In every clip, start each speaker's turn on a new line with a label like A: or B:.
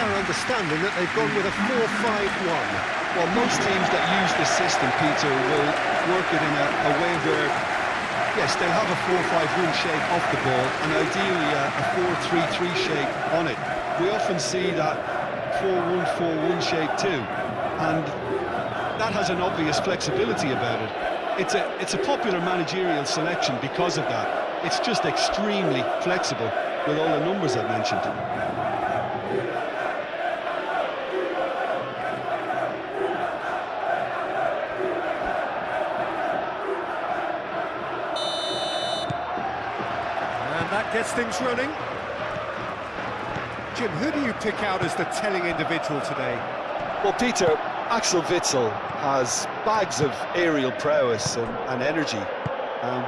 A: our understanding that they've gone with a 4-5-1.
B: Well, most teams that use this system, Peter, will work it in a way where, yes, they'll have a 4-5-1 shape off the ball, and ideally a 4-3-3 shape on it. We often see that 4-1-4-1 shape too, and that has an obvious flexibility about it. It's a popular managerial selection because of that. It's just extremely flexible with all the numbers I've mentioned.
A: And that gets things running. Jim, who do you pick out as the telling individual today?
B: Well, Peter, Axel Witsel has bags of aerial prowess and energy,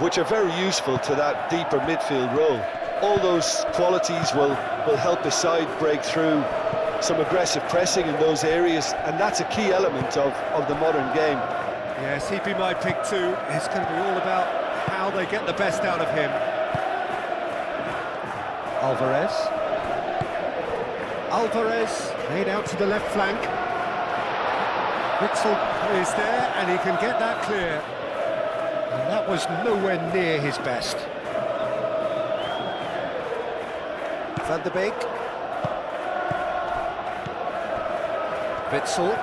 B: which are very useful to that deeper midfield role. All those qualities will help his side break through some aggressive pressing in those areas, and that's a key element of the modern game.
A: Yes, he'd be my pick too. It's going to be all about how they get the best out of him. Alvarez made out to the left flank. Witsel is there, and he can get that clear. And that was nowhere near his best. Van der Beek. Witsel.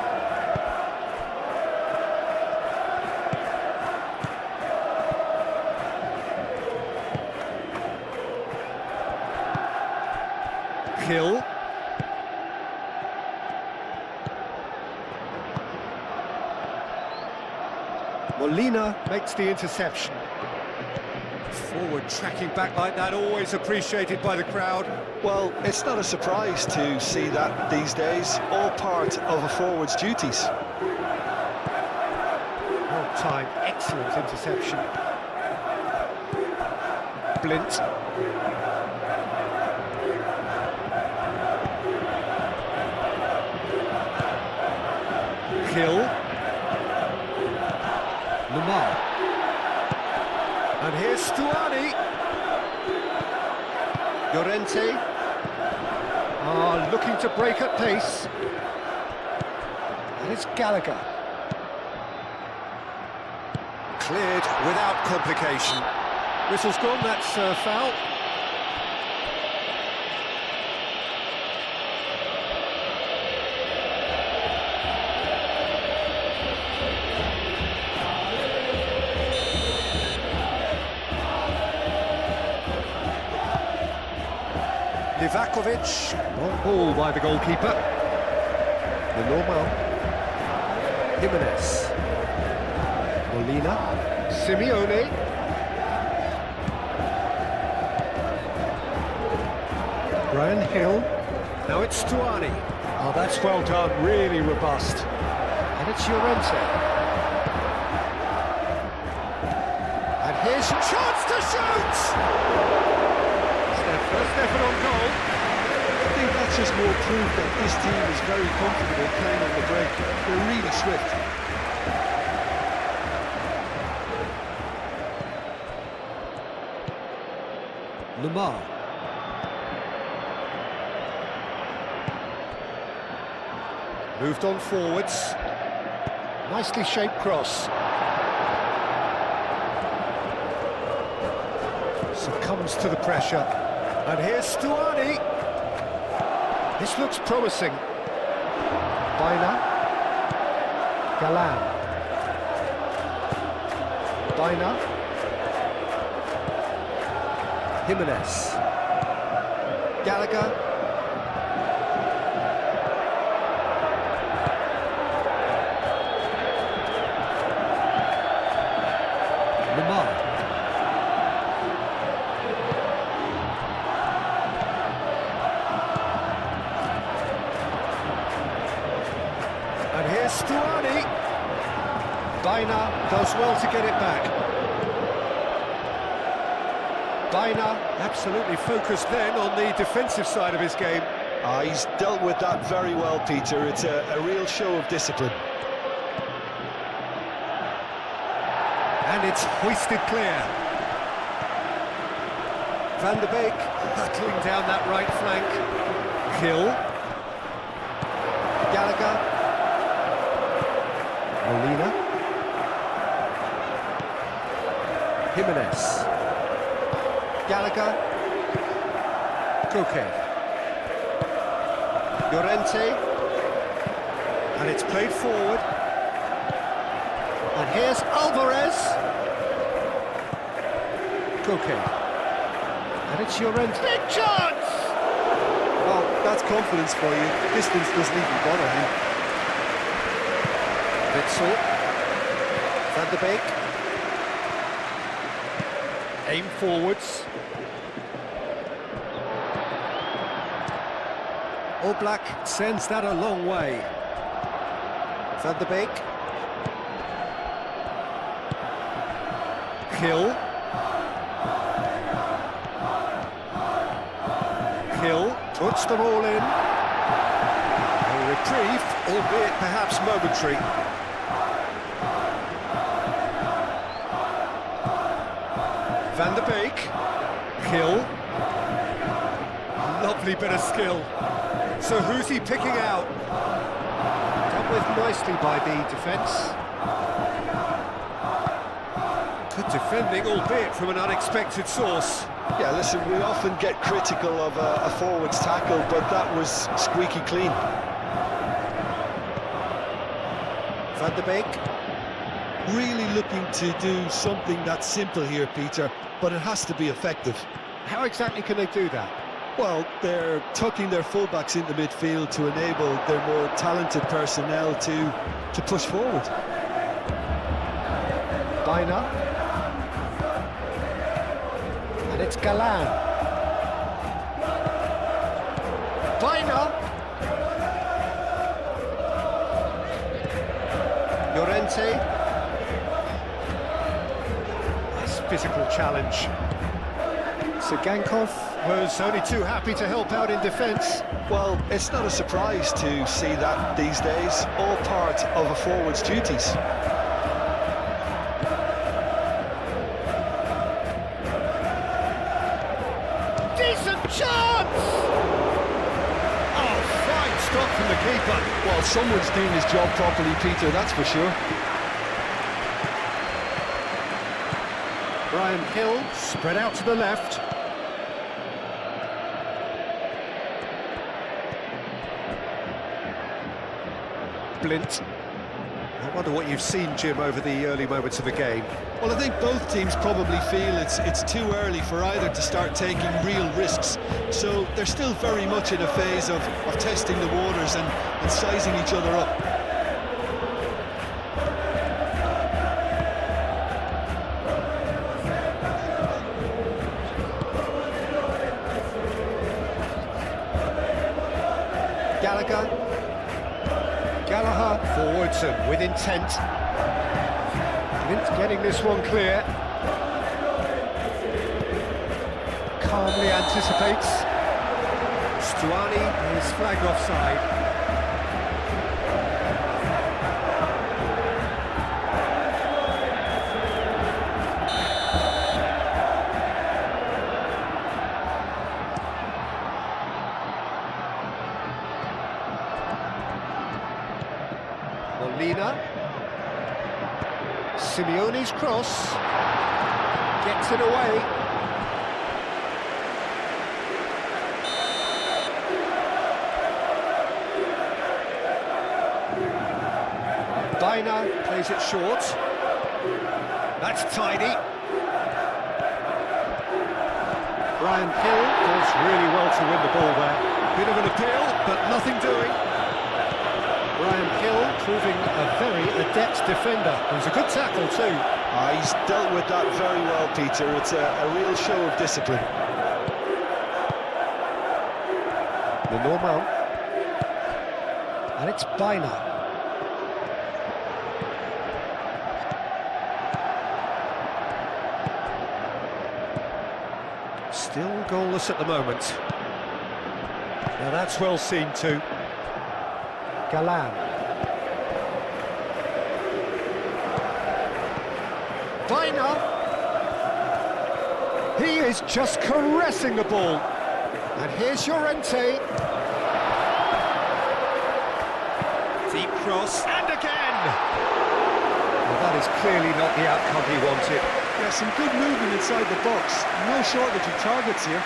A: Hill. Molina makes the interception. Forward tracking back like that, always appreciated by the crowd.
B: Well, it's not a surprise to see that these days, all part of a forward's duties.
A: Well timed, excellent interception. Blint. Hill. Lamar. And here's Stuani. Llorente. Looking to break at pace. And it's Gallagher. Cleared without complication. Whistle's gone, that's a foul. Livakovic, long ball by the goalkeeper. The normal. Jimenez. Molina. Simeone. Brian Hill. Now it's Stuani. Oh, that's well done, really robust. And it's Llorente. And here's a chance to shoot! First effort on goal.
B: I think that's just more proof that this team is very comfortable playing on the break. They're really swift.
A: Lamar. Moved on forwards. Nicely shaped cross. Succumbs to the pressure. And here's Stuani. This looks promising. Baina. Galan. Baina. Jimenez. Gallagher. Lamar. And here's Stuani. Baina does well to get it back. Baina absolutely focused then on the defensive side of his game.
B: He's dealt with that very well, Peter. It's a real show of discipline.
A: And it's hoisted clear. Van der Beek hurtling down that right flank. Hill. Gallagher. Molina. Jimenez. Gallagher. Koke. Llorente. And it's played forward. And here's Alvarez. Koke. And it's Llorente. Big chance!
B: Well, that's confidence for you. Distance doesn't even bother him.
A: Witsel. Van de Beek. Aim forwards. Oblak sends that a long way. Van de Beek. Hill. Hill puts them all in. A reprieve, albeit perhaps momentary. Van de Beek. Hill. Lovely bit of skill. So who's he picking out? Dealt with nicely by the defence. Good defending, albeit from an unexpected source.
B: Yeah, listen, we often get critical of a forward's tackle, but that was squeaky clean.
A: Van de Beek.
B: Really looking to do something that's simple here, Peter, but it has to be effective.
A: How exactly can they do that?
B: Well, they're tucking their fullbacks into midfield to enable their more talented personnel to push forward.
A: Bina. And it's Galan. Bina. Llorente. Nice physical challenge. Sagankov was only too happy to help out in defence.
B: Well, it's not a surprise to see that these days, all part of a forward's duties.
A: Decent chance! Oh, fine stop from the keeper.
B: Well, someone's doing his job properly, Peter, that's for sure.
A: Brian Hill spread out to the left. Blint. I wonder what you've seen, Jim, over the early moments of the game.
B: Well, I think both teams probably feel it's too early for either to start taking real risks. So they're still very much in a phase of testing the waters and sizing each other up.
A: Gallagher. Gallagher forwards and with intent. Blint getting this one clear. Calmly anticipates. Stuani is flagged offside. Molina. Simeone's cross. Gets it away. Bina plays it short. That's tidy. Brian Hill does really well to win the ball there. Bit of an appeal, but nothing doing. Brian Hill proving a very adept defender. It was a good tackle too.
B: He's dealt with that very well, Peter. It's a real show of discipline.
A: The Normal. And it's Bina. Still goalless at the moment. Now that's well seen too. Galan. Bina. He is just caressing the ball. And here's Llorente. Deep cross, and again! Well, that is clearly not the outcome he wanted.
B: Yeah, some good movement inside the box. No shortage of targets here.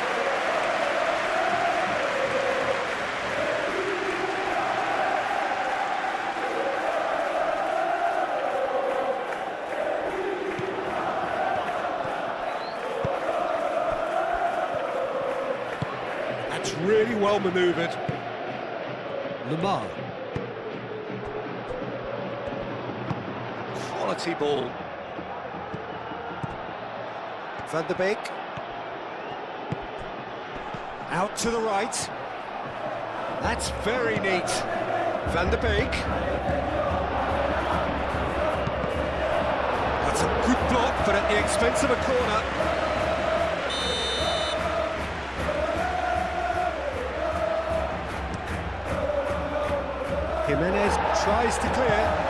A: That's really well manoeuvred. Lamar. Quality ball. Van der Beek. Out to the right. That's very neat. Van der Beek. That's a good block, but at the expense of a corner. Jimenez tries to clear.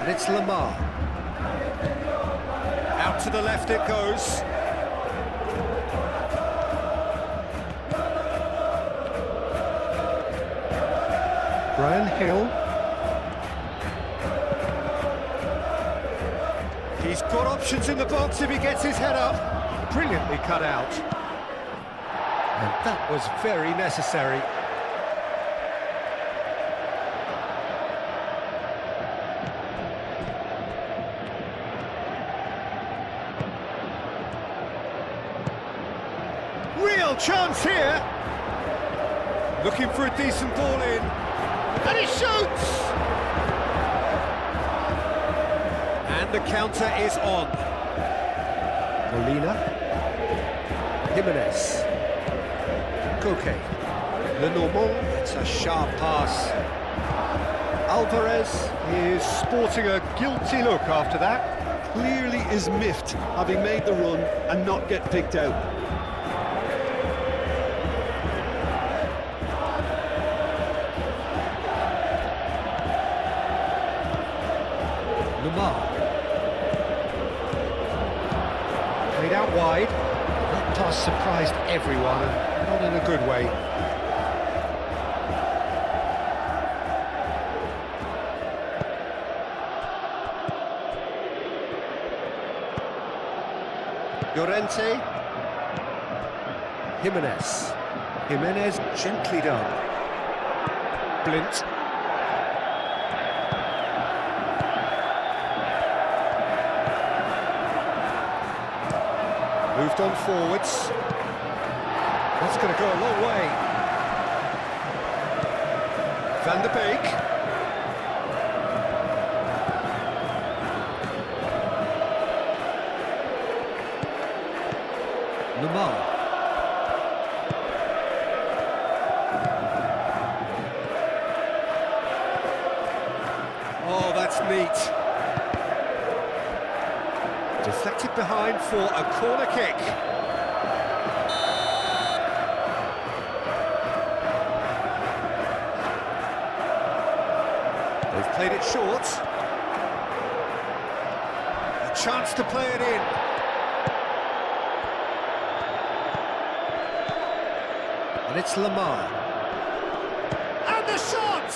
A: And it's Lamar. Out to the left it goes. Brian Hill. He's got options in the box if he gets his head up. Brilliantly cut out. And that was very necessary. Real chance here. Looking for a decent ball in. And he shoots! And the counter is on. Molina. Jimenez. Koke. Lenormand, it's a sharp pass. Alvarez is sporting a guilty look after that.
B: Clearly is miffed, having made the run and not get picked out.
A: Lamar. Played out wide. That pass surprised everyone, and not in a good way. Llorente. Jimenez. Jimenez gently done. Blint. Moved on forwards. That's going to go a long way. Van der Beek. Lamar. Oh, that's neat. Deflected behind for a corner kick. They've played it short. A chance to play it in. And it's Lamar. And the shot!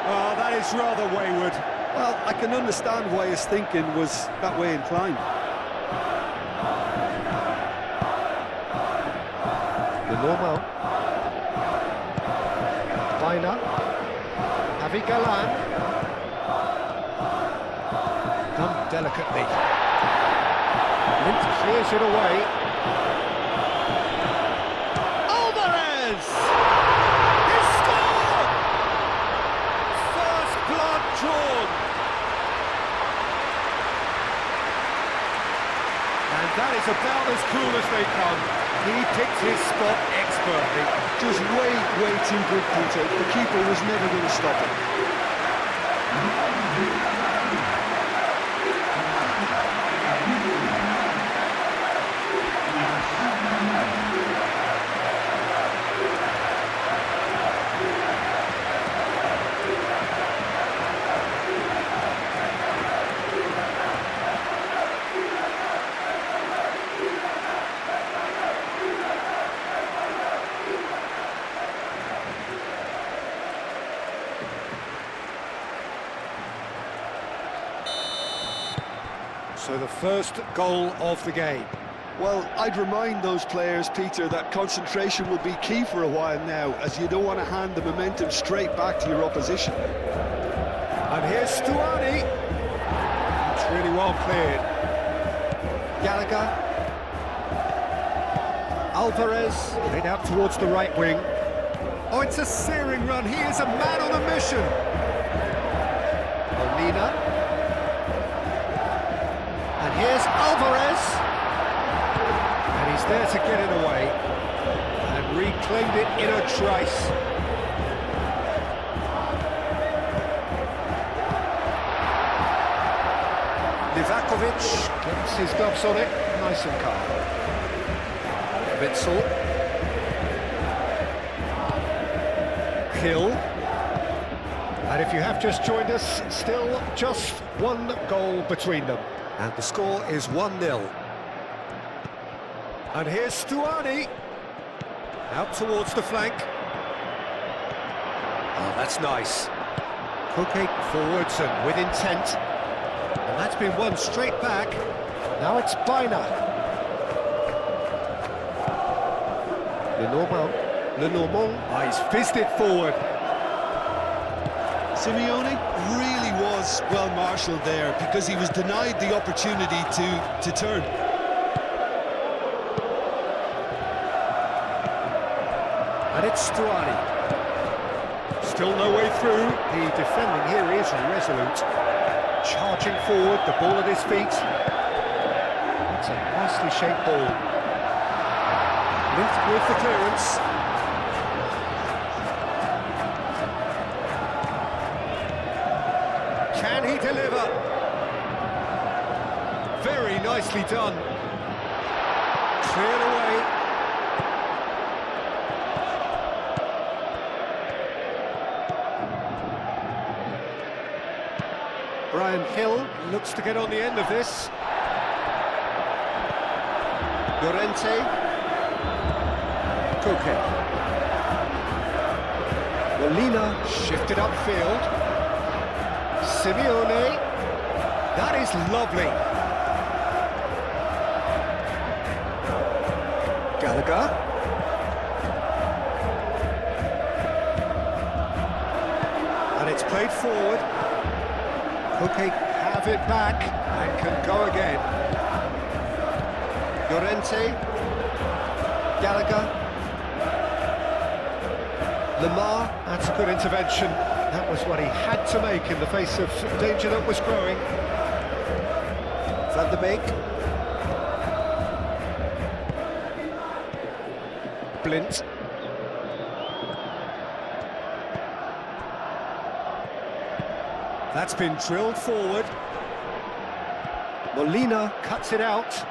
A: Oh, that is rather wayward.
B: Well, I can understand why his thinking was that way inclined.
A: Lenormand. Baina. Javi Galan. Done delicately. Lint clears it away. Alvarez! He scored! First blood drawn. And that is about as cool as they come. He picked his spot expertly.
B: Just way too good, Peter. The keeper was never going to stop it.
A: So the first goal of the game.
B: Well, I'd remind those players, Peter, that concentration will be key for a while now, as you don't want to hand the momentum straight back to your opposition.
A: And here's Stuani. It's really well cleared. Gallagher. Alvarez, laid out towards the right wing. Oh, it's a searing run. He is a man on a mission. Molina. And here's Alvarez. And he's there to get it away. And reclaimed it in a trice. Livakovic gets his gloves on it. Nice and calm. Witzel. Hill. And if you have just joined us, still just one goal between them. And the score is 1-0. And here's Stuani. Out towards the flank. Oh, that's nice. Koke forwards and with intent. And that's been won straight back. Now it's Baina. Lenormand. Oh, he's fizzed it forward.
B: Simeone really was well marshalled there because he was denied the opportunity to turn.
A: And it's Stuani. Still no way through. The defending here is resolute. Charging forward, the ball at his feet. That's a nicely shaped ball. Linked with the clearance. Can he deliver? Very nicely done. Cleared away. Brian Hill looks to get on the end of this. Llorente. Koke. Molina shifted upfield. Simeone. That is lovely. Gallagher. And it's played forward. Koke have it back and can go again. Llorente. Gallagher. Lamar, that's a good intervention. That was what he had to make in the face of danger that was growing. Van der Beek. Blint. That's been drilled forward. Molina cuts it out.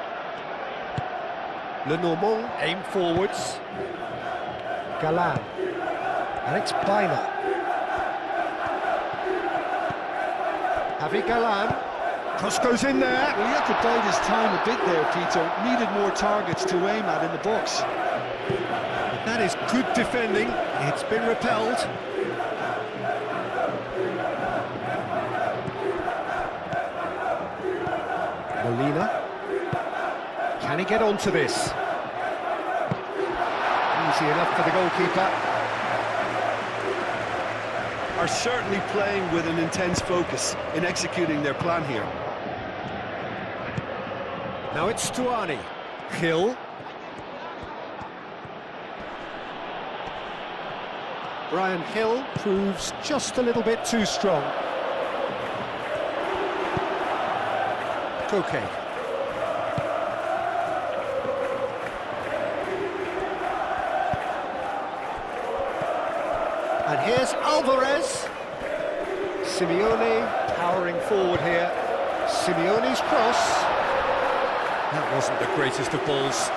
A: Lenormand aim forwards. Galan. And it's Baina. Javi Galan. Cross goes in there.
B: Well, he had to bide his time a bit there, Peter. Needed more targets to aim at in the box.
A: But that is good defending. It's been repelled. Molina. Can he get onto this? Easy enough for the goalkeeper.
B: Are certainly playing with an intense focus in executing their plan here.
A: Now it's Stuani. Hill. Brian Hill proves just a little bit too strong. Koke. And here's Alvarez. Simeone powering forward here. Simeone's cross. That wasn't the greatest of balls.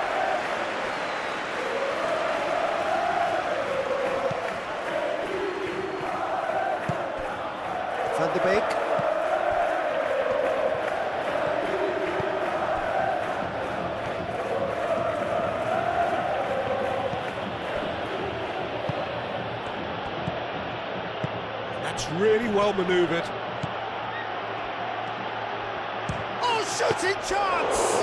A: Van der Beek. That's really well manoeuvred. Oh, shot! shooting chance!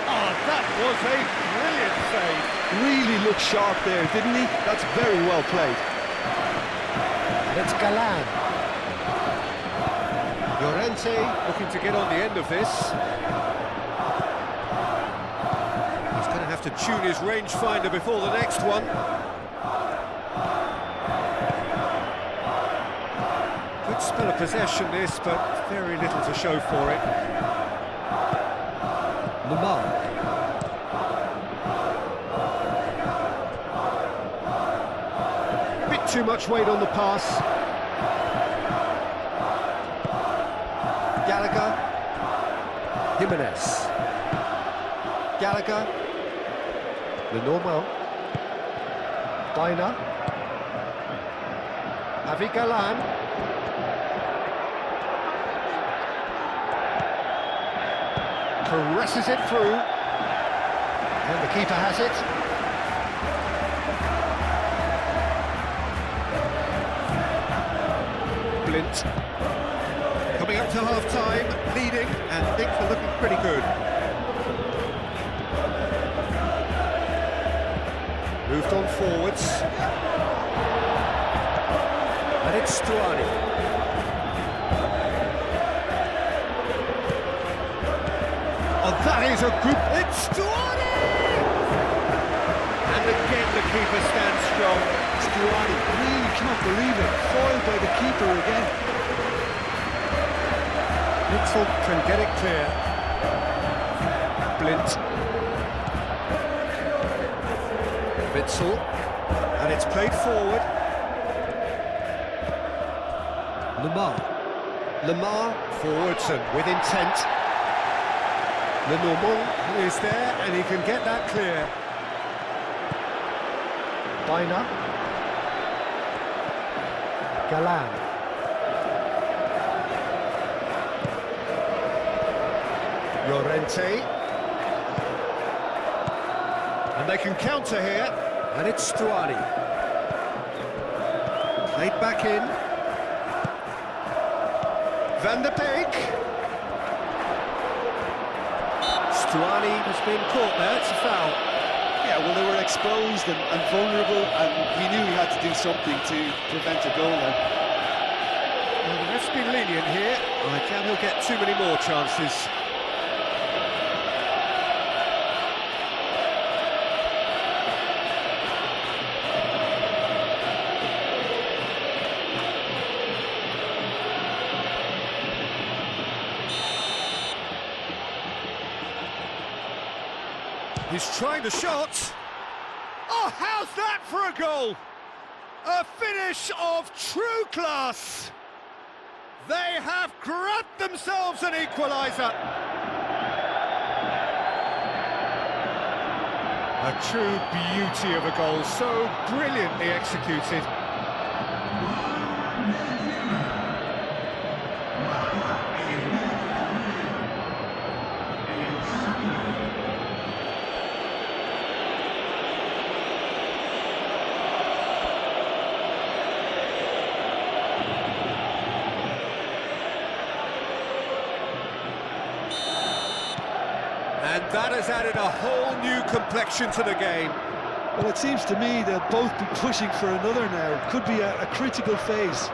A: Oh, that was a brilliant save.
B: Really looked sharp there, didn't he? That's very well played.
A: And it's Galan. Llorente looking to get on the end of this. He's going to have to tune his rangefinder before the next one. Good spell of possession this, but very little to show for it. Lamar. Bit too much weight on the pass. Gallagher. Jimenez. Gallagher. Lenormand. Baina. Avi Galan. Caresses it through. And the keeper has it. Blint. Coming up to half-time, leading, and things are looking pretty good. Moved on forwards. And it's Stuani. Oh, that is a good... It's Stuani! And again the keeper stands strong.
B: Stuani, really cannot believe it. Foiled by the keeper again.
A: Witzel can get it clear. Blint. Witzel. And it's played forward. Lamar. Lamar forwards and with intent. Lenormand is there and he can get that clear. Baina. Galan. Llorente. And they can counter here. And it's Stuani. Played back in. Van der Beek. Stuani has been caught there, it's a foul.
B: Yeah, well, they were exposed and vulnerable, and he knew he had to do something to prevent a goal then.
A: Well, the ref's been lenient here. I doubt he'll get too many more chances. He's trying the shot. Oh, how's that for a goal? A finish of true class. They have grabbed themselves an equaliser. A true beauty of a goal, so brilliantly executed. And that has added a whole new complexion to the game.
B: Well, it seems to me they'll both be pushing for another now. It could be a critical phase.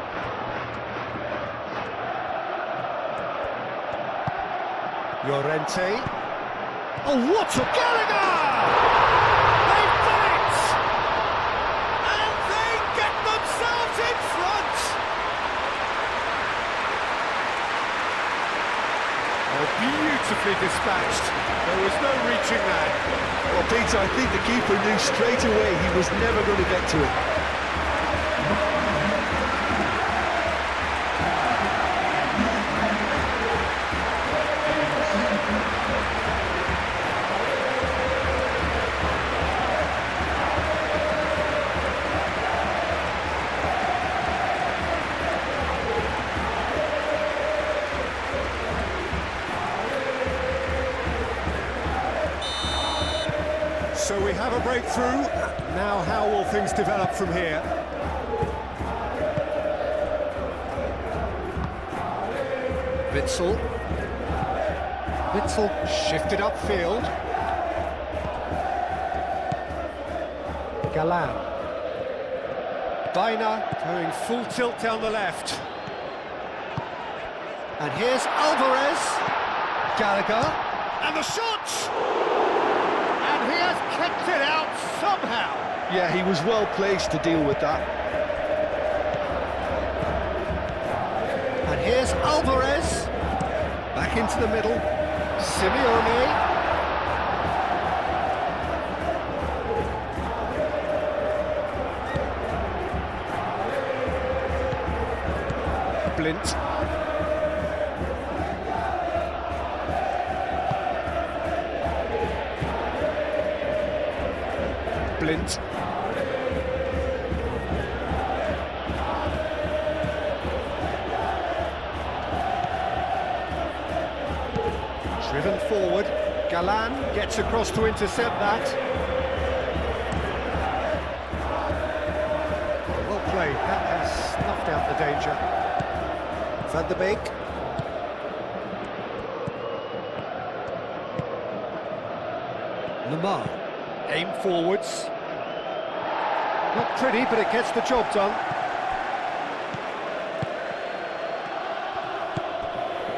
A: Llorente. Oh, what a Gallagher! They've done it! And they get themselves in front! Oh, beautifully dispatched. There was no reaching that.
B: Well, Peter, I think the keeper knew straight away he was never going to get to it.
A: So we have a breakthrough. Now how will things develop from here? Witzel. Llorente. Witzel shifted upfield. Galan. Baina going full tilt down the left. And here's Alvarez. Gallagher. And the shot! And he has kicked it out somehow.
B: Yeah, he was well placed to deal with that.
A: And here's Alvarez. Back into the middle. Simeone. Blint. Blint. Driven forward. Galan gets across to intercept that. Well played. That has snuffed out the danger. Van der Beek. Lamar. Aim forwards. Not pretty, but it gets the job done.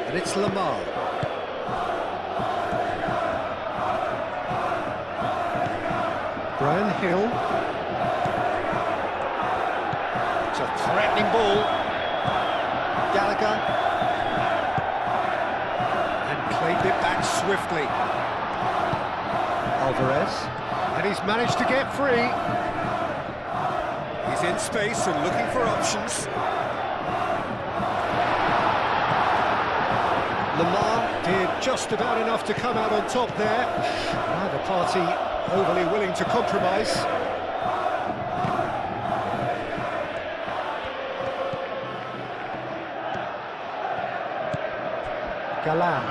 A: And it's Lamar. Brian Hill. It's a threatening ball. Gallagher. And claimed it back swiftly. Alvarez. And he's managed to get free. He's in space and looking for options. Lamar did just about enough to come out on top there. Neither party overly willing to compromise. Galan.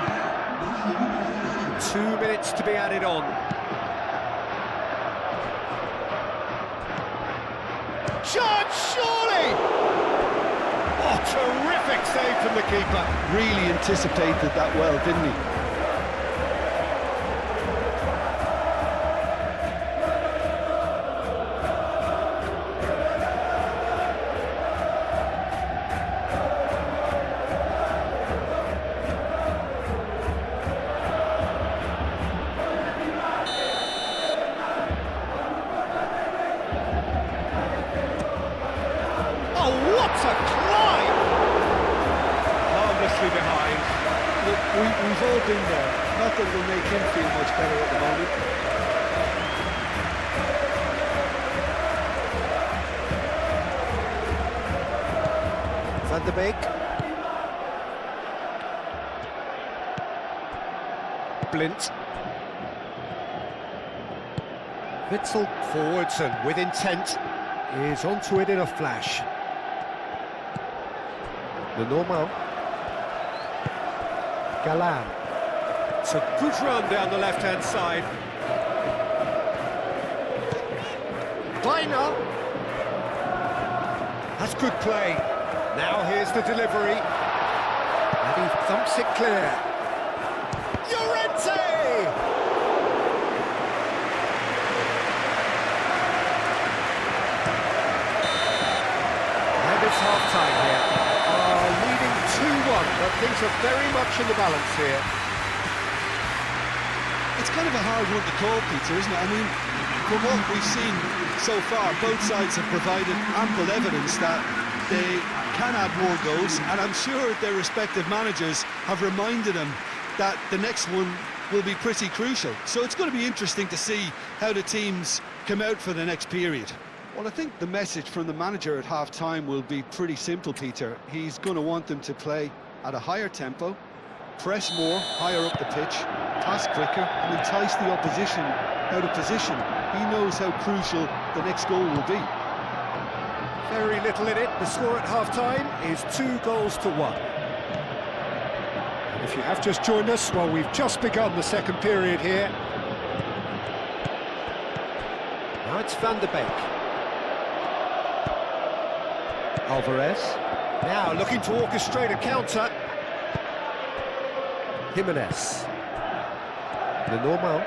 A: 2 minutes to be added on. Shot, surely! Oh, terrific save from the keeper.
B: Really anticipated that well, didn't he?
A: Oh, what a climb! Harmlessly behind.
B: Look, we've all been there. Not that it'll make him feel much better at the moment.
A: Van der Beek. Blint. Witzel forwards and with intent is onto it in a flash. The normal. Galan. It's a good run down the left-hand side. Baina. That's good play. Now here's the delivery. And he thumps it clear. Llorente! And it's half-time here. Leading 2-1, but things are very much in the balance here.
B: It's kind of a hard one to call, Peter, isn't it? I mean, from what we've seen so far, both sides have provided ample evidence that they can add more goals, and I'm sure their respective managers have reminded them that the next one will be pretty crucial. So it's going to be interesting to see how the teams come out for the next period. Well, I think the message from the manager at half-time will be pretty simple, Peter. He's going to want them to play at a higher tempo, press more, higher up the pitch, pass quicker, and entice the opposition out of position. He knows how crucial the next goal will be.
A: Very little in it. The score at half-time is 2-1. And if you have just joined us, well, we've just begun the second period here. Now it's Van der Beek. Alvarez. Now looking to orchestrate a counter. Jimenez. The normal.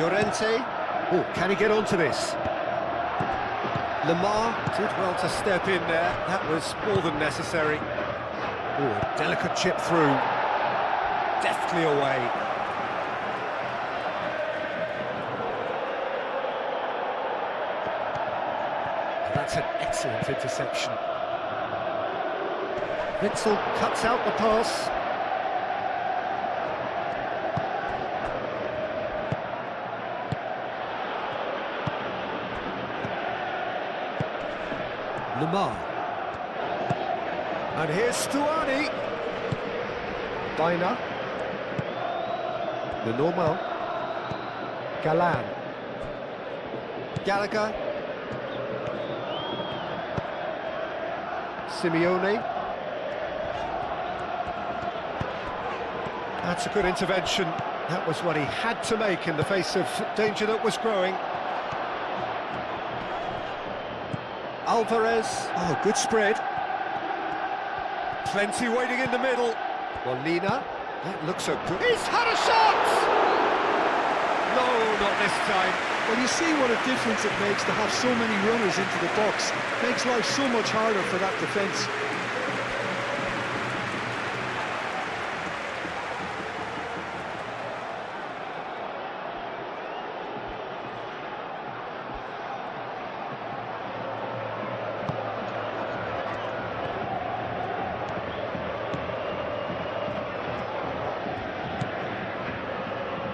A: Llorente. Oh, can he get onto this? Lamar did well to step in there. That was more than necessary. Oh, a delicate chip through. Deftly away. That's an excellent interception. Witzel cuts out the pass. Lamar. And here's Stuani. Bina. The normal. Galan. Gallagher. Simeone. That's a good intervention. That was what he had to make in the face of danger that was growing. Alvarez. Oh, good spread. Plenty waiting in the middle. Molina. That looks a good... He's had a shot! No, not this time.
B: Well, you see what a difference it makes to have so many runners into the box. Makes life so much harder for that defence.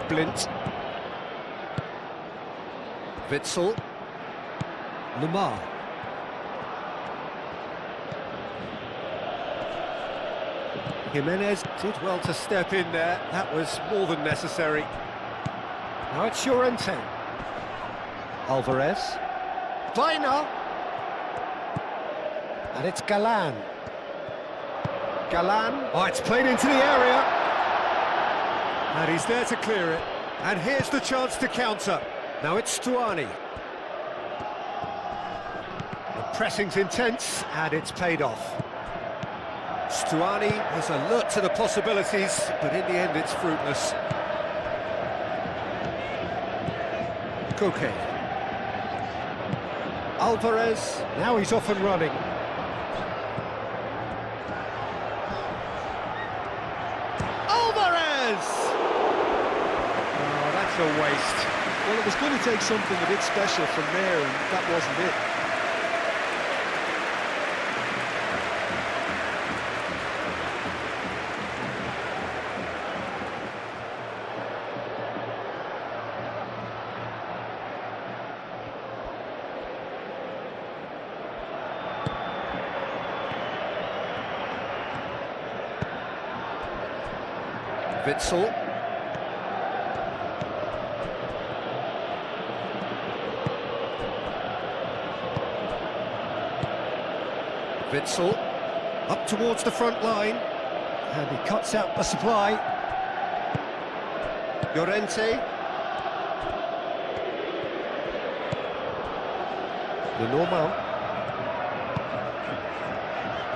A: Blint. Witzel. Lamar. Jimenez did well to step in there. That was more than necessary. Now it's Llorente. Alvarez. Bina. And it's Galan. Galan. Oh, it's played into the area. And he's there to clear it. And here's the chance to counter. Now it's Stuani. The pressing's intense, and it's paid off. Stuani is alert to the possibilities, but in the end it's fruitless. Koke. Alvarez, now he's off and running. Alvarez! Oh, that's a waste.
B: Well, it was going to take something a bit special from there, and that wasn't it.
A: Witzel. Witzel up towards the front line, and he cuts out the supply. Llorente. The normal.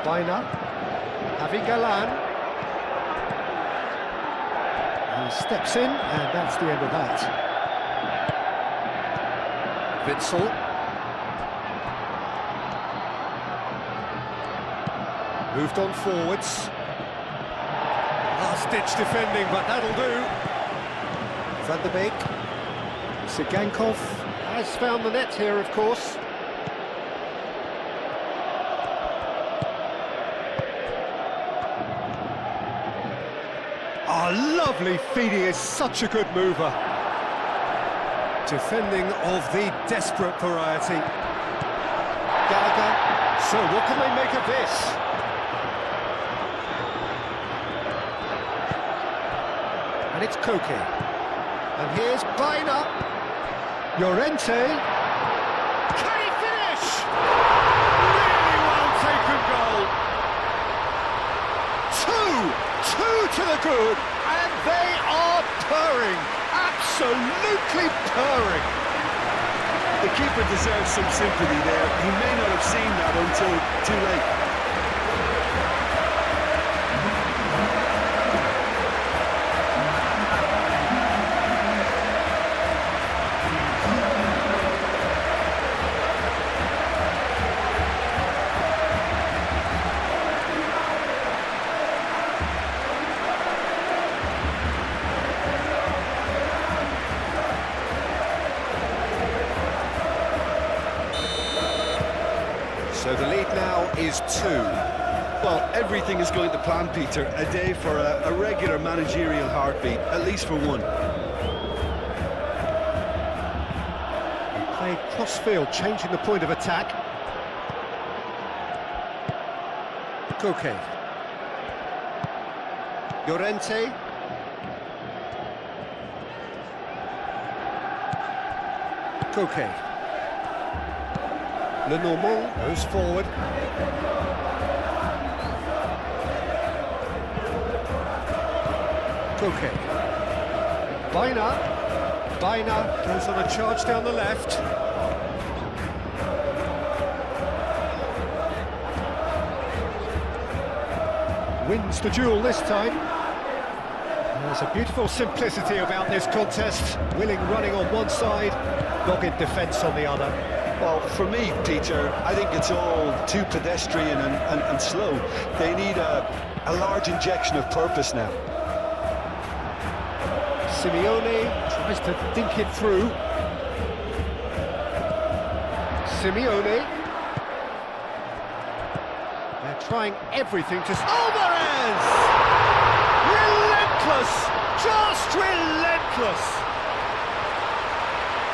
A: Bina. Having Galan. He steps in, and that's the end of that. Witzel. Moved on forwards. Last-ditch defending, but that'll do. Van der Beek. Sigankov has found the net here, of course. Oh, lovely feed, he is such a good mover. Defending of the desperate variety. Gallagher. So what can they make of this? And it's Koke. And here's Bina. Llorente. Can he finish? Really well taken goal. Two to the good, and they are purring. Absolutely purring.
B: The keeper deserves some sympathy there. He may not have seen that until too late.
A: So the lead now is 2.
B: Well, everything is going to plan, Peter. A day for a regular managerial heartbeat, at least for one.
A: Play cross-field, changing the point of attack. Koke. Llorente. Koke. Lenormand goes forward. Koke. Baina goes on a charge down the left. Wins the duel this time. There's a beautiful simplicity about this contest. Willing running on one side, dogged defence on the other.
B: Well, for me, Peter, I think it's all too pedestrian and slow. They need a large injection of purpose now.
A: Simeone tries to dink it through. Simeone. They're trying everything to... Alvarez! Relentless! Just relentless!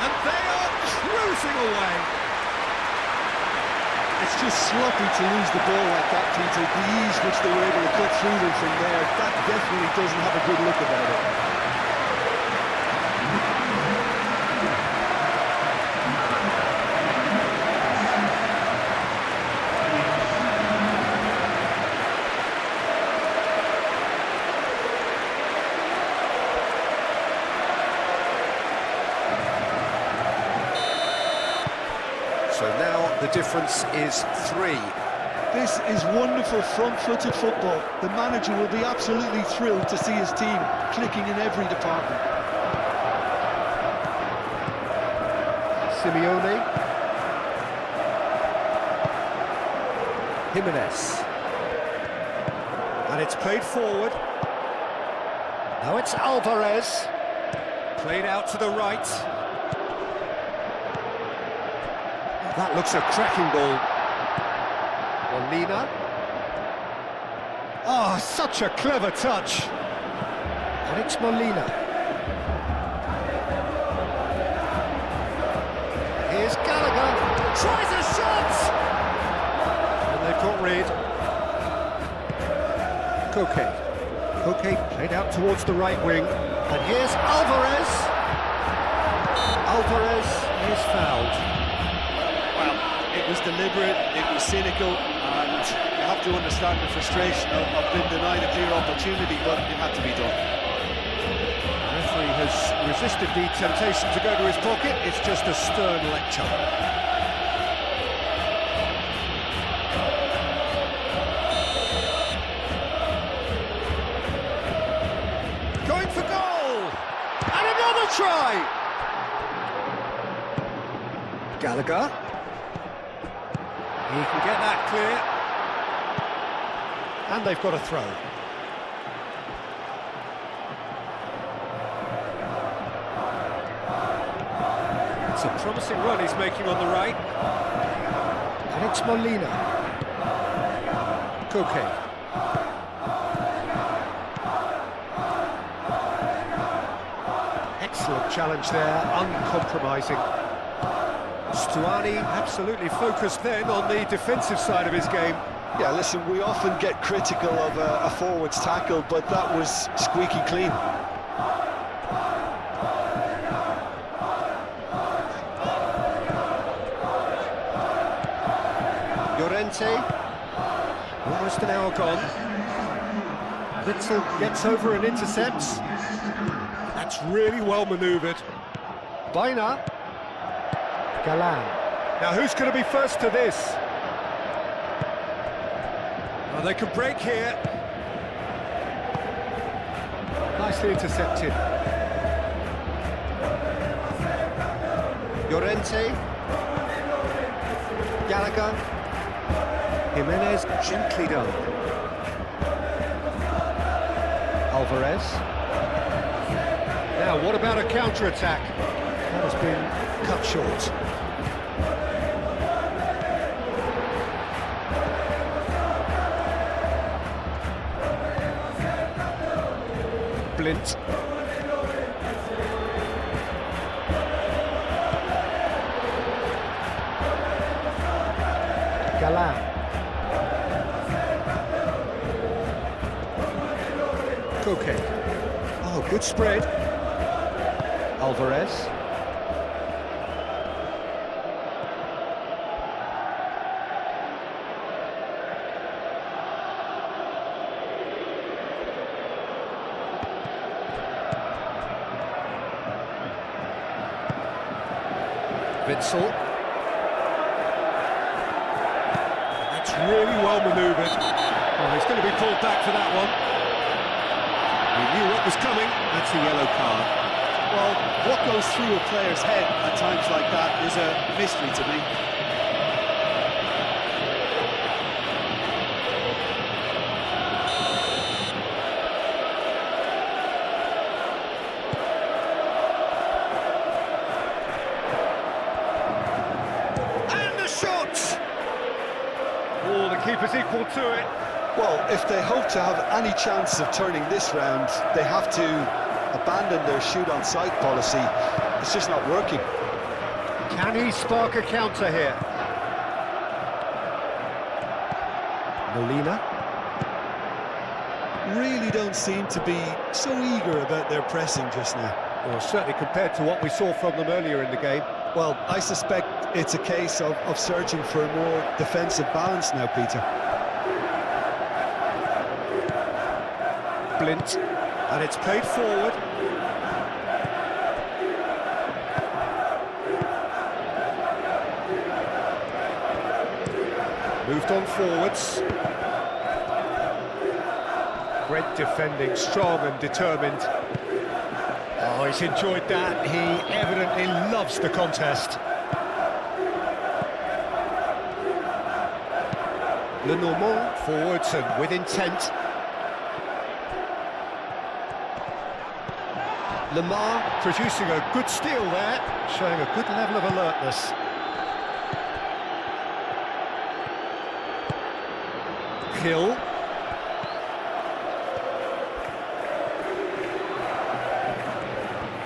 A: And they are cruising away.
B: It's just sloppy to lose the ball like that, Peter. The ease which they were able to cut through them from there, that definitely doesn't have a good look about it.
A: So now the difference is 3.
B: This is wonderful front-footed football. The manager will be absolutely thrilled to see his team clicking in every department.
A: Simeone. Jimenez. And it's played forward. Now it's Alvarez. Played out to the right. That looks a cracking ball. Molina. Oh, such a clever touch. And it's Molina. Here's Gallagher. Tries a shot! And they've got rid. Koke played out towards the right wing. And here's Alvarez. Alvarez is fouled.
B: It was deliberate, it was cynical, and you have to understand the frustration of being denied a clear opportunity, but it had to be done.
A: The referee has resisted the temptation to go to his pocket. It's just a stern lecture. Going for goal! And another try! Gallagher. He can get that clear. And they've got a throw. It's a promising run he's making on the right. And it's Molina. Koke. Excellent challenge there, uncompromising. Stuani absolutely focused then on the defensive side of his game.
B: Yeah, listen, we often get critical of a forward's tackle, but that was squeaky clean.
A: Llorente, almost an hour gone. Witzel gets over and intercepts. That's really well manoeuvred. Baina. Galan. Now who's going to be first to this? Well, they could break here. Nicely intercepted. Llorente. Gallagher. Jimenez gently done. Alvarez. Now, what about a counter-attack? That has been cut short. Blind. Galan. Koke. Oh, good spread. Alvarez. Witsel. That's really well manoeuvred. Oh, he's going to be pulled back for that one. He knew what was coming.
B: That's a yellow card. Well, what goes through a player's head at times like that is a mystery to me.
A: And the shot! Oh, the keeper's equal to it.
B: Well, if they hope to have any chance of turning this round, they have to abandon their shoot-on-sight policy. It's just not working.
A: Can he spark a counter here? Molina.
B: Really don't seem to be so eager about their pressing just now.
A: Well, certainly compared to what we saw from them earlier in the game.
B: Well, I suspect it's a case of searching for a more defensive balance now, Peter.
A: Blind. And it's played forward. Moved on forwards. Great defending, strong and determined. Oh, he's enjoyed that. He evidently loves the contest. Lenormand forwards and with intent. Lamar producing a good steal there, showing a good level of alertness. Hill.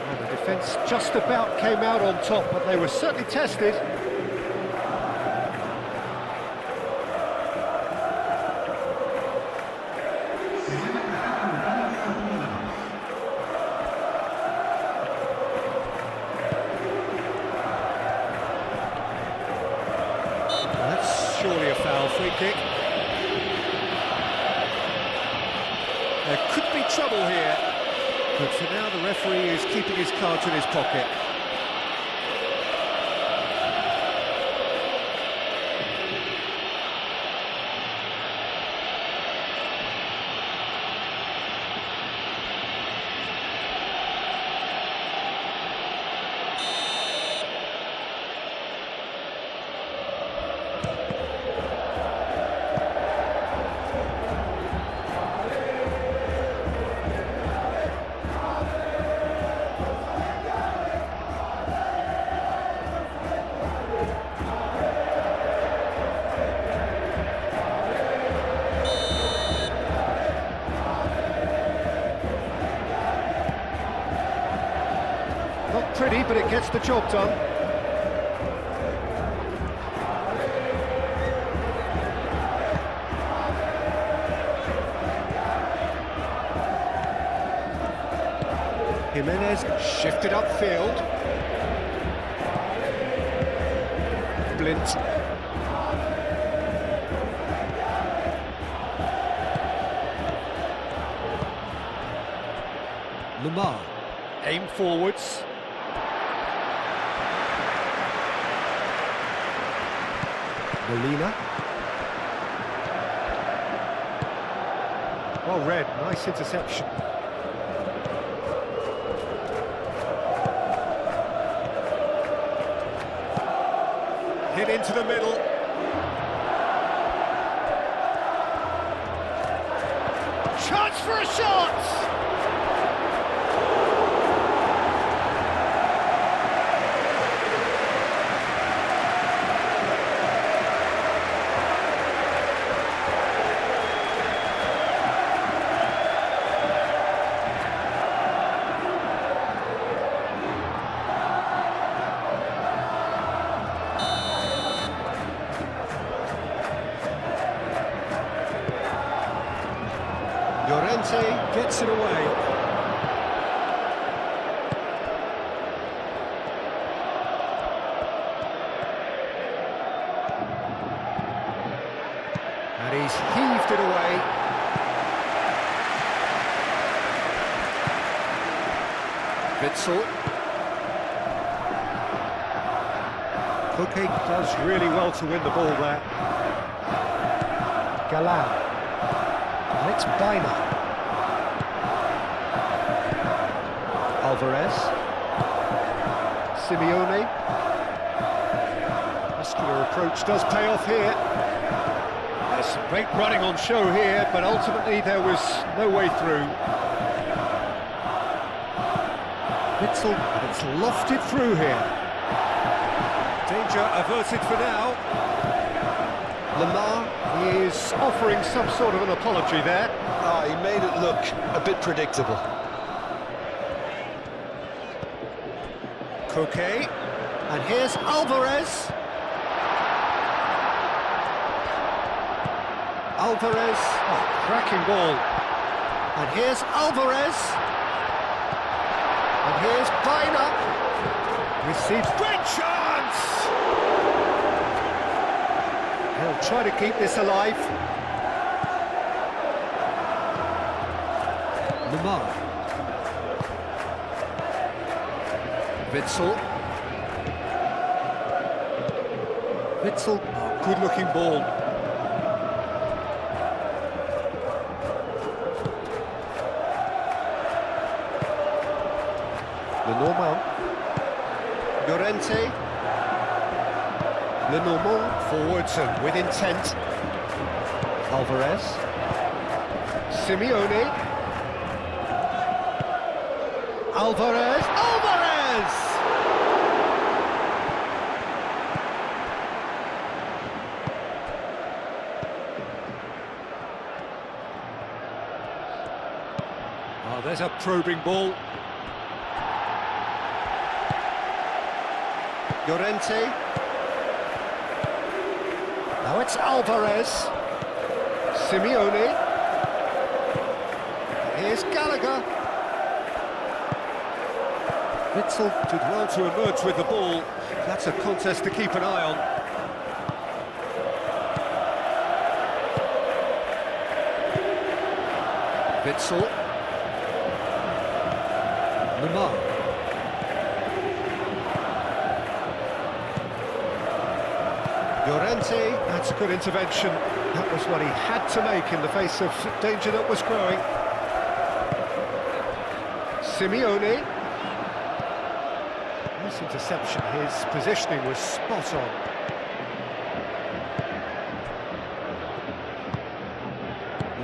A: Well, the defence just about came out on top, but they were certainly tested. That's surely a foul. Free kick. There could be trouble here, but for now the referee is keeping his cards in his pocket. Not pretty, but it gets the job done. Jimenez shifted upfield. Blind. Lamar. Aim forwards. Molina. Well read, nice interception. Hit into the middle. Chance for a shot! Llorente gets it away. And he's heaved it away. Witsel. Cooking does really well to win the ball there. Galan. And it's Baina. Alvarez. Simeone. Muscular approach does pay off here. There's some great running on show here, but ultimately there was no way through. Witsel, and it's lofted through here. Danger averted for now. Lamar is offering some sort of an apology there.
B: He made it look a bit predictable.
A: Koke, and here's Alvarez. Alvarez, cracking ball. And here's Alvarez. And here's Baina. Receives great chance! He'll try to keep this alive. Lamar. Witsel. Witsel, good looking ball. Lenormand. Llorente. Lenormand forwards and with intent. Alvarez. Simeone. Alvarez. Alvarez! Oh, there's a probing ball. Llorente. Now it's Alvarez. Simeone. Here's Gallagher. Witsel did well to emerge with the ball. That's a contest to keep an eye on. Witsel. Lamar. Llorente, that's a good intervention. That was what he had to make in the face of danger that was growing. Simeone. Nice interception, his positioning was spot on.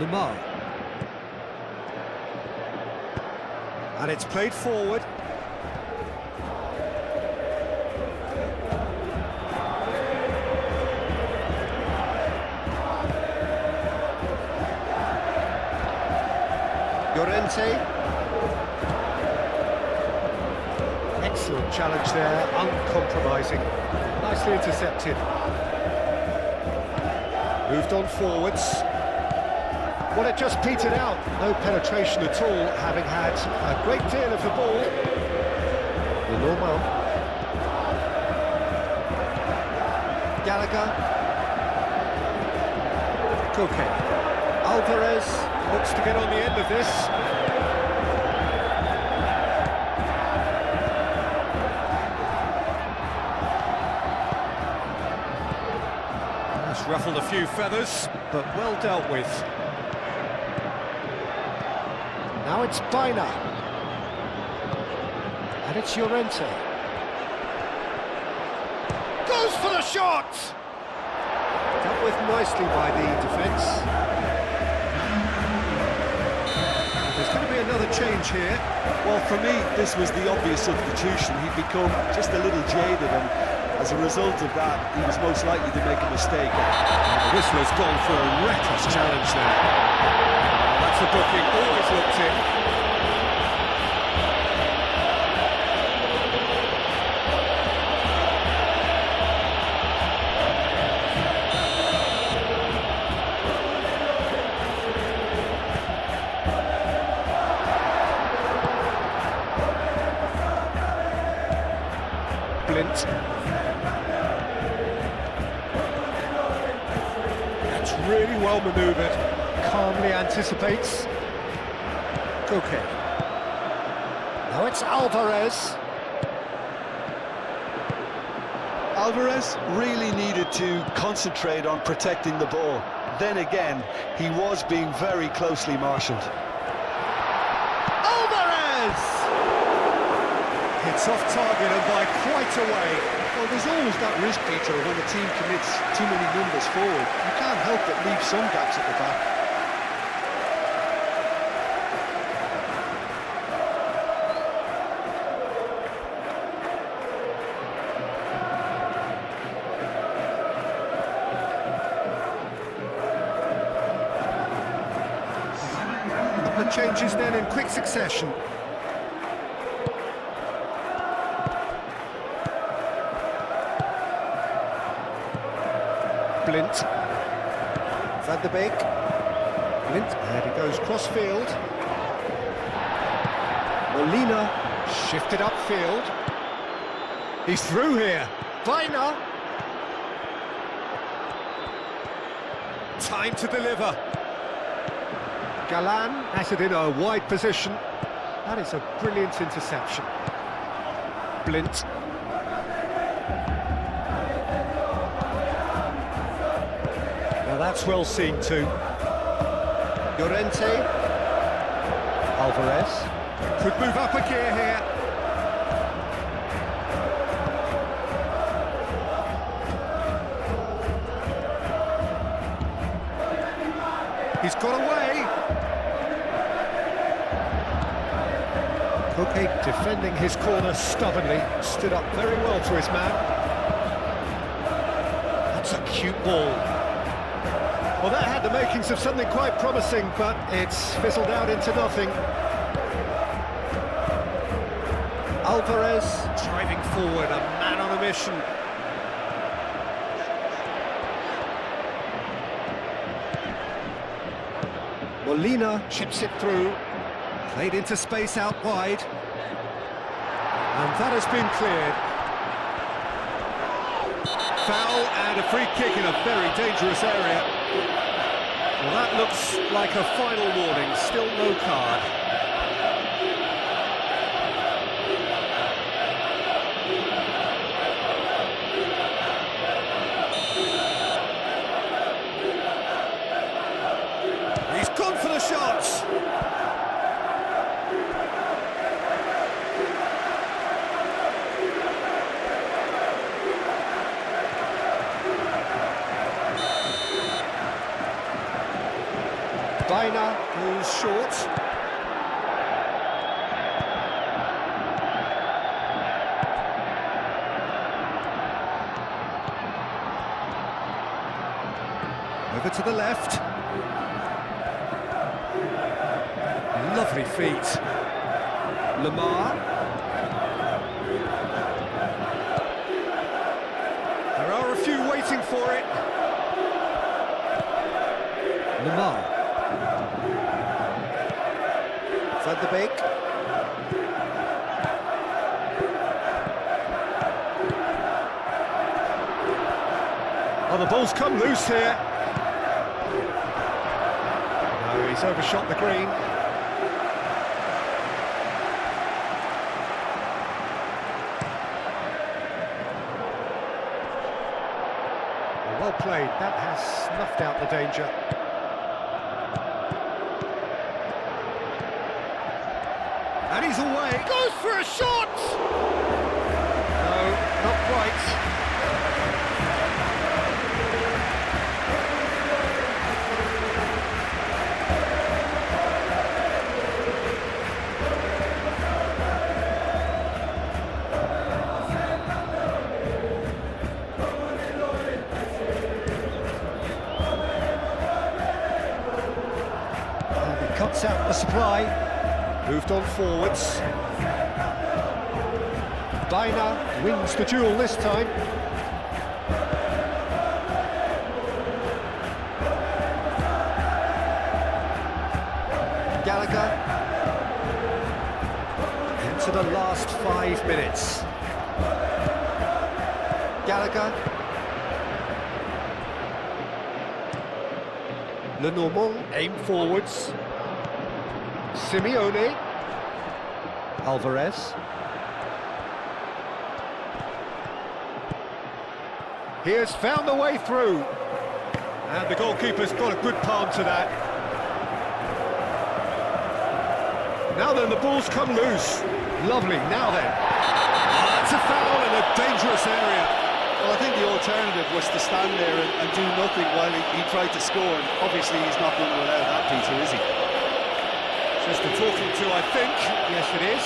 A: Lamar. And it's played forward. Llorente. Excellent challenge there, uncompromising. Nicely intercepted. Moved on forwards. Well, it just petered out. No penetration at all, having had a great deal of the ball. Lenormand. Gallagher. Koke. Alvarez. Looks to get on the end of this. That's ruffled a few feathers, but well dealt with. Now it's Baina. And it's Llorente. Goes for the shot! Dealt with nicely by the defence. There's going to be another change here.
B: Well, for me, this was the obvious substitution. He'd become just a little jaded, and as a result of that, he was most likely to make a mistake.
A: The whistler's gone for a reckless challenge there. That's a booking, always looked in. Blint. That's really well manoeuvred. Calmly anticipates. Koke. Now it's Alvarez.
B: Alvarez really needed to concentrate on protecting the ball. Then again, he was being very closely marshalled.
A: Alvarez! Hits off target and by quite a way.
B: Well, there's always that risk, Peter, when the team commits too many numbers forward. You can't help but leave some gaps at the back.
A: The changes then in quick succession. Blint. Van der Beek. Blint, and he goes cross-field. Molina, shifted upfield. He's through here. Weiner. Time to deliver. Galan has it in a wide position. That is a brilliant interception. Blint. Now that's well seen too. Llorente. Alvarez. Could move up a gear here. He's got away. Koke defending his corner stubbornly, stood up very well to his man. That's a cute ball. Well, that had the makings of something quite promising, but it's fizzled out into nothing. Alvarez driving forward, a man on a mission. Molina chips it through. Played into space out wide. And that has been cleared. Foul and a free kick in a very dangerous area. Well, that looks like a final warning, still no card. He's gone for the shots. Weiner goes short. Over to the left. Lovely feet. Lamar. There are a few waiting for it. Lamar. Van der Beek. Oh, the ball's come loose here. No, he's overshot the green. Well played, that has snuffed out the danger. And he's away. Goes for a shot! No, not quite. And he cuts out the supply. Moved on forwards. Weiner wins the duel this time. Gallagher. Into the last 5 minutes. Gallagher. Lenormand aim forwards. Simeone. Alvarez. He has found a way through. And the goalkeeper's got a good palm to that. Now then, the ball's come loose. Lovely, now then. That's a foul in a dangerous area.
B: Well, I think the alternative was to stand there and do nothing while he tried to score. And obviously, he's not going to allow that, Peter, is he?
A: Just a talking to, I think. Yes, it is.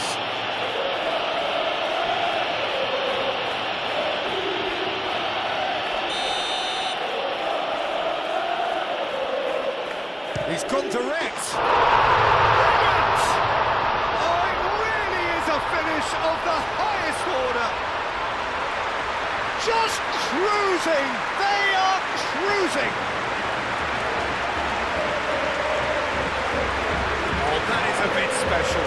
A: He's gone direct. Brilliant! Oh, it really is a finish of the highest order. Just cruising. They are cruising. Oh, that is a bit special.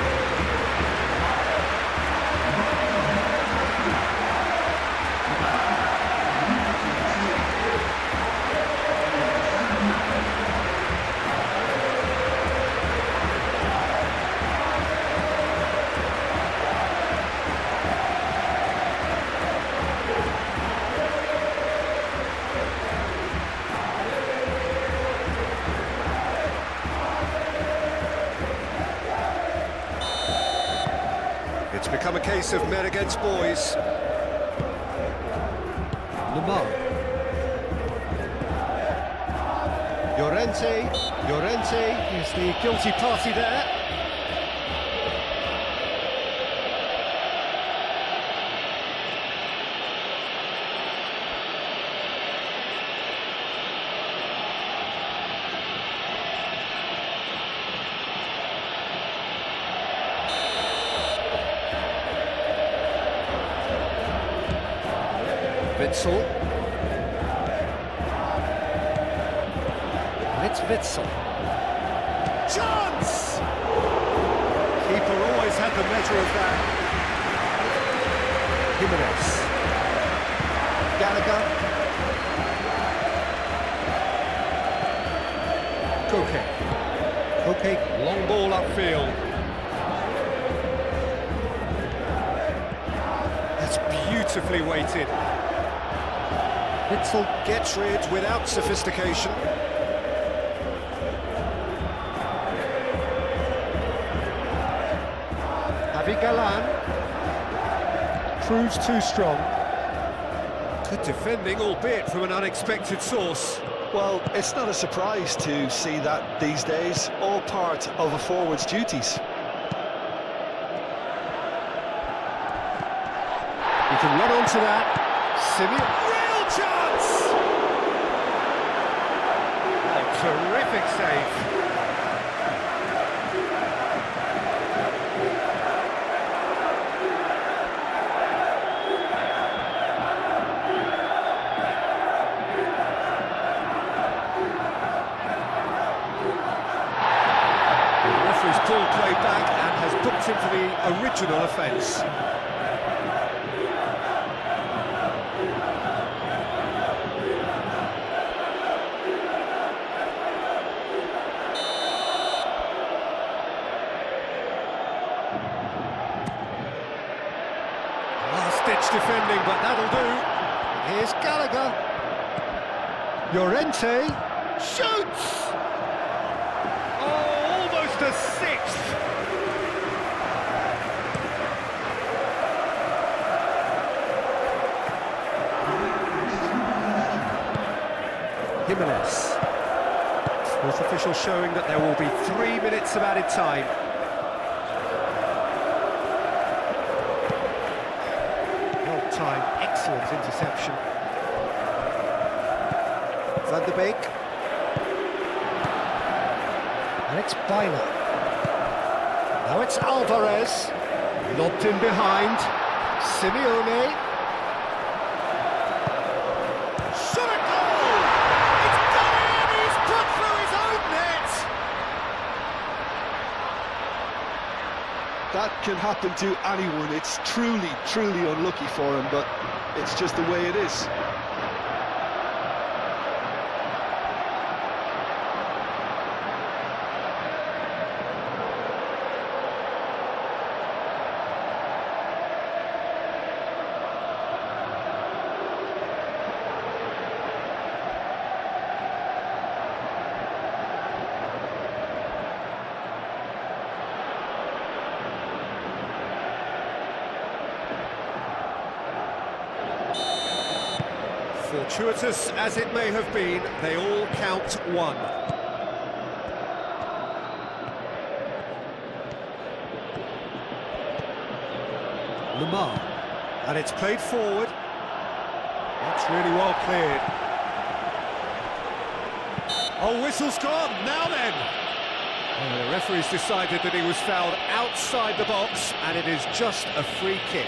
A: It's become a case of men against boys. Lemar. Llorente is the guilty party there. Witsel. It's Witsel. Chance! Keeper always had the measure of that. Jimenez. Gallagher. Koke, long ball upfield. That's beautifully weighted. Witsel gets rid without sophistication. Javi Galan proves too strong. Good defending, albeit from an unexpected source.
B: Well, it's not a surprise to see that these days, all part of a forward's duties.
A: You can run onto that. Simeone. Chance! Oh, terrific save. The referee's pulled play back and has booked him for the original offence. Last-ditch defending, but that'll do. Here's Gallagher. Llorente shoots! Oh, almost a sixth! Jimenez. Fourth official showing that there will be 3 minutes of added time. Time, excellent interception. Van de Beek. And it's Bina. Now it's Alvarez. Lobbed in behind. Simeone. Shot a goal! It's done in! He's put through his own net!
B: That can happen to anyone. It's truly, truly unlucky for him, but It's just the way it is.
A: Fortuitous as it may have been, they all count one. Lamar, and it's played forward. That's really well cleared. Oh, whistle's gone, now then! The referee's decided that he was fouled outside the box, and it is just a free kick.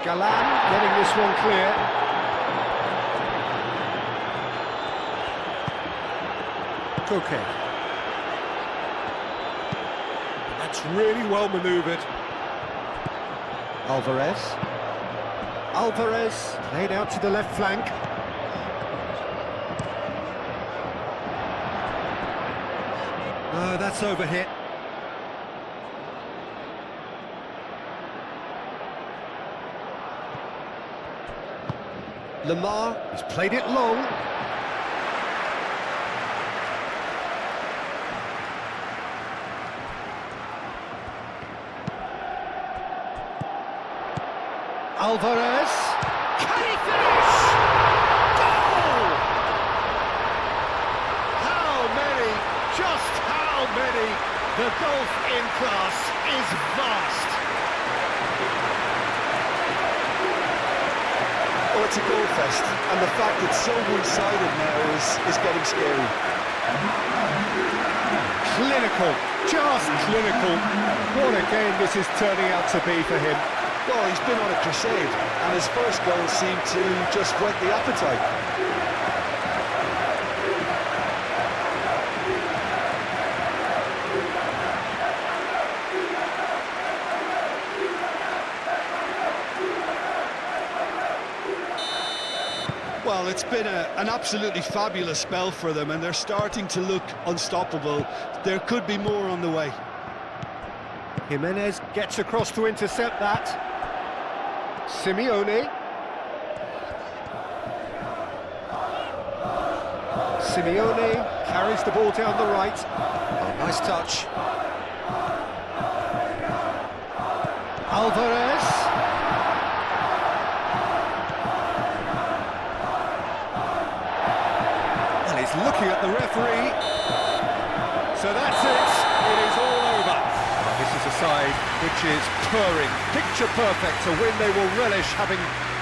A: Galan getting this one clear. Koke. That's really well manoeuvred. Alvarez laid out to the left flank. No, that's overhit. Lamar has played it long. Alvarez. Can he finish? Goal! How many? Just how many? The gulf in class is vast.
B: Well, it's a goal fest, and the fact it's so one-sided now is getting scary.
A: Clinical, just clinical. What a game this is turning out to be for him.
B: Well, he's been on a crusade, and his first goal seemed to just whet the appetite. Well, it's been an absolutely fabulous spell for them, and they're starting to look unstoppable. There could be more on the way.
A: Jimenez gets across to intercept that. Simeone. Simeone carries the ball down the right. Oh, nice touch. Alvarez. And he's looking at the referee. So that's it. It is all over. This is a side which is purring, picture perfect, a win they will relish, having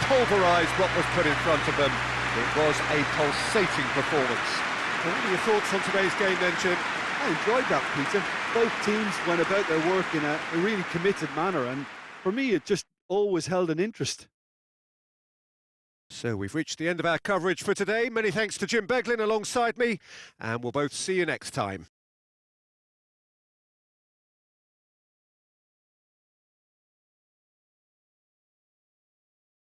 A: pulverised what was put in front of them. It was a pulsating performance. What are your thoughts on today's game then, Jim?
C: I enjoyed that, Peter. Both teams went about their work in a really committed manner, and for me it just always held an interest.
A: So we've reached the end of our coverage for today. Many thanks to Jim Beglin alongside me, and we'll both see you next time.